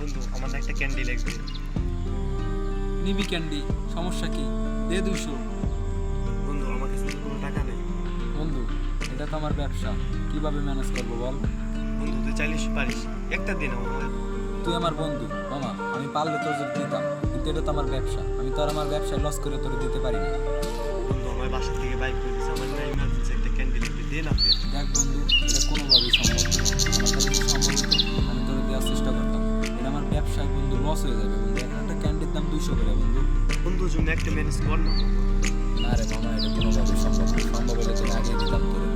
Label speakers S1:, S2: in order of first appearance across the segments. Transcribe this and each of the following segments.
S1: বন্ধু আমার না একটা ক্যান্ডি লাগবে।
S2: নিবি ক্যান্ডি, সমস্যা কি? দে 200।
S1: বন্ধু আমার কাছে তো কোনো টাকা নেই।
S2: বন্ধু এটা তো আমার ব্যবসা, কিভাবে ম্যানেজ করবো বল?
S1: বন্ধু তুই চাইলে পারিস, একটা দিন আমার।
S2: তুই আমার বন্ধু মামা, আমি পারলে তোর যদি দিতাম, কিন্তু এটা তো আমার ব্যবসা, আমি তো আর আমার ব্যবসায় লস করে তোর দিতে পারি না।
S1: বন্ধু আমার বাসা থেকে বাইক করে দিচ্ছে, আমার না ইমার্জেন্সি একটা ক্যান্ডি লাগবে, দে না ফের।
S2: দেখ বন্ধু, এটা কোনোভাবেই সম্ভব না। আমার কাছে যদি সম্ভব হতো আমি তোর দেওয়ার চেষ্টা করতাম। এটা আমার ব্যবসায় বন্ধু লস হয়ে যাবে বন্ধু, এখন একটা ক্যান্ডির দাম 200 করে বন্ধু।
S1: বন্ধুর জন্য একটা ম্যানেজ কর না।
S2: না রে মামা, এটা কোনোভাবেই সম্ভব না, সম্ভব হলে তোর আগে দিতাম তোরে।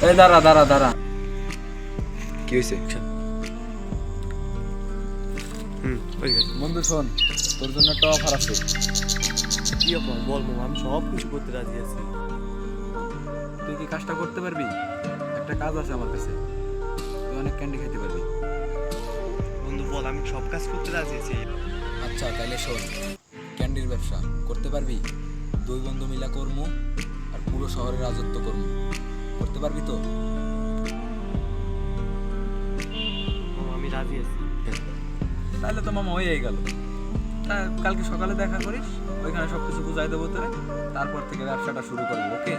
S2: এই দাঁড়া দাঁড়া দাঁড়া,
S1: কি হয়েছে? ওই গাই
S2: বন্ধু শোন, তোর জন্য একটা অফার আছে।
S1: কি অফার বল মামা, আমি সব কিছু করতে রাজি আছি।
S2: তুই কি কাজটা করতে পারবি? একটা কাজ আছে আমার কাছে, তুই অনেক ক্যান্ডি খেতে পারবি।
S1: বন্ধু বল, আমি সব কাজ করতে রাজি আছি।
S2: আচ্ছা তাইলে শোন, ক্যান্ডির ব্যবসা করতে পারবি? দুই বন্ধু মিলা করমু আর পুরো শহরে রাজত্ব করমু, করতে পারবি তো?
S1: মামা আমি রাজি আছি।
S2: তাহলে তো মামা হয়েই গেল। তা কালকে সকালে দেখা করিস, ওইখানে সব কিছু বুঝাই দেবো তোরে, তারপর থেকে ব্যবসাটা শুরু করবো, ওকে?